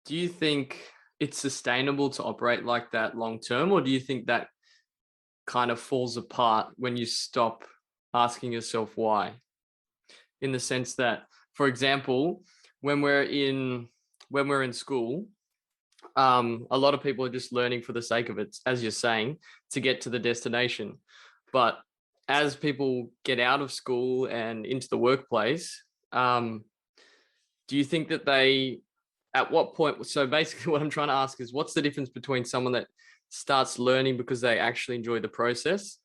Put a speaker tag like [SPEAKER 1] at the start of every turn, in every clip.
[SPEAKER 1] Do you think it's sustainable to operate like that long term, or do you think that kind of falls apart when you stop asking yourself why? In the sense that, for example, when we're in when we're in school, a lot of people are just learning for the sake of it, as you're saying, to get to the destination. But as people get out of school and into the workplace, do you think that at what point? So basically, what I'm trying to ask is, what's the difference between someone that starts learning because they actually enjoy the process,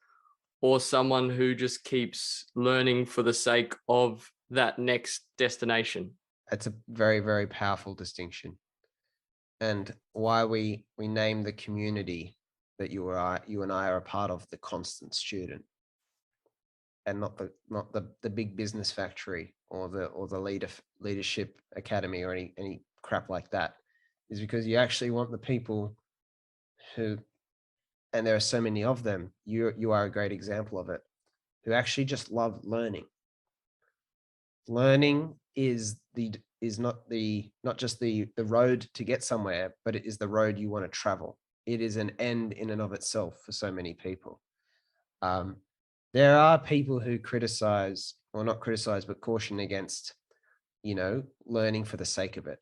[SPEAKER 1] or someone who just keeps learning for the sake of that next destination?
[SPEAKER 2] That's a very, very powerful distinction. And why we name the community that you and I are a part of the constant student, and not the big business factory or the leadership academy or any crap like that, is because you actually want the people who, and there are so many of them, you are a great example of it, who actually just love learning. Learning is not just the road to get somewhere, but it is the road you want to travel. It is an end in and of itself for so many people. Um, there are people who criticize, or not criticize, but caution against, learning for the sake of it,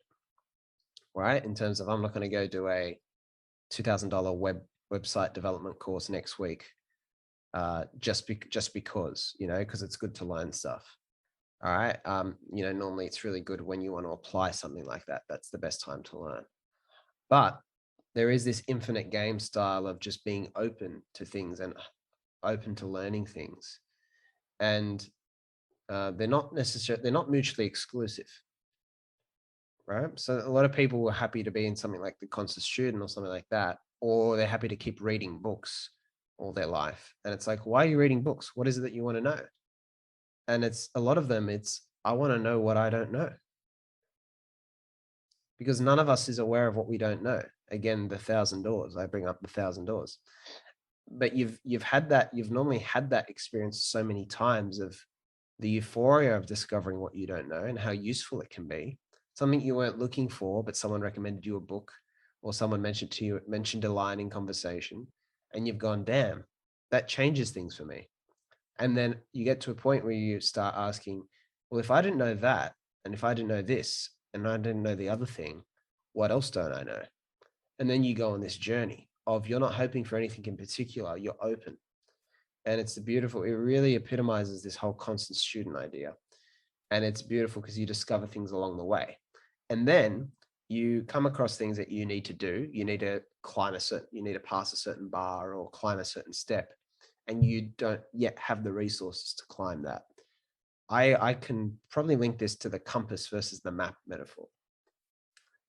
[SPEAKER 2] right? In terms of, I'm not going to go do a $2,000 website development course next week, just because, because it's good to learn stuff. All right. Normally it's really good when you want to apply something like that. That's the best time to learn. But there is this infinite game style of just being open to things and open to learning things. And they're not mutually exclusive, right? So a lot of people were happy to be in something like the constant student or something like that, or they're happy to keep reading books all their life. And it's like, why are you reading books? What is it that you want to know? And it's a lot of them, it's, I want to know what I don't know, because none of us is aware of what we don't know. Again, the thousand doors. I bring up the thousand doors. But you've normally had that experience so many times of the euphoria of discovering what you don't know and how useful it can be. Something you weren't looking for, but someone recommended you a book, or someone mentioned a line in conversation, and you've gone, damn, that changes things for me. And then you get to a point where you start asking, well, if I didn't know that, and if I didn't know this, and I didn't know the other thing, what else don't I know? And then you go on this journey of, you're not hoping for anything in particular, you're open. And it's beautiful. It really epitomizes this whole constant student idea. And it's beautiful because you discover things along the way. And then you come across things that you need to do. You need to you need to pass a certain bar or climb a certain step, and you don't yet have the resources to climb that. I can probably link this to the compass versus the map metaphor.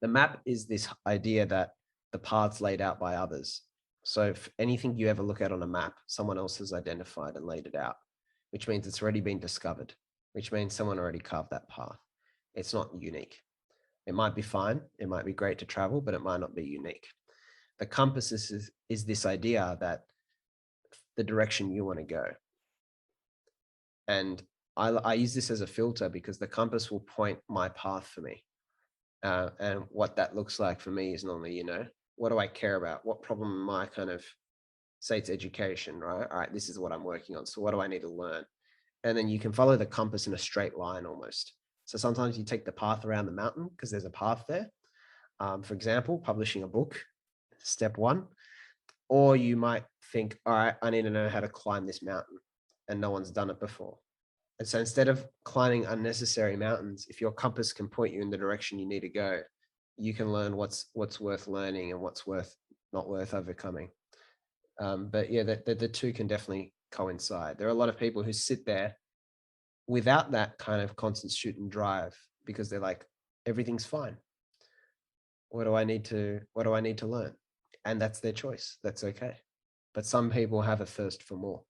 [SPEAKER 2] The map is this idea that the paths laid out by others. So if anything you ever look at on a map, someone else has identified and laid it out, which means it's already been discovered, which means someone already carved that path. It's not unique. It might be fine, it might be great to travel, but it might not be unique. The compass is this idea that the direction you want to go. And I use this as a filter because the compass will point my path for me. And what that looks like for me is normally, what do I care about? What problem am I kind of, say it's education, right? All right, this is what I'm working on. So what do I need to learn? And then you can follow the compass in a straight line almost. So sometimes you take the path around the mountain because there's a path there. For example, publishing a book, step one. Or you might think, all right, I need to know how to climb this mountain, and no one's done it before. And so instead of climbing unnecessary mountains, if your compass can point you in the direction you need to go, you can learn what's worth learning and what's worth not worth overcoming. But yeah, the two can definitely coincide. There are a lot of people who sit there without that kind of constant shoot and drive because they're like, everything's fine. What do I need to learn? And that's their choice. That's okay. But some people have a thirst for more.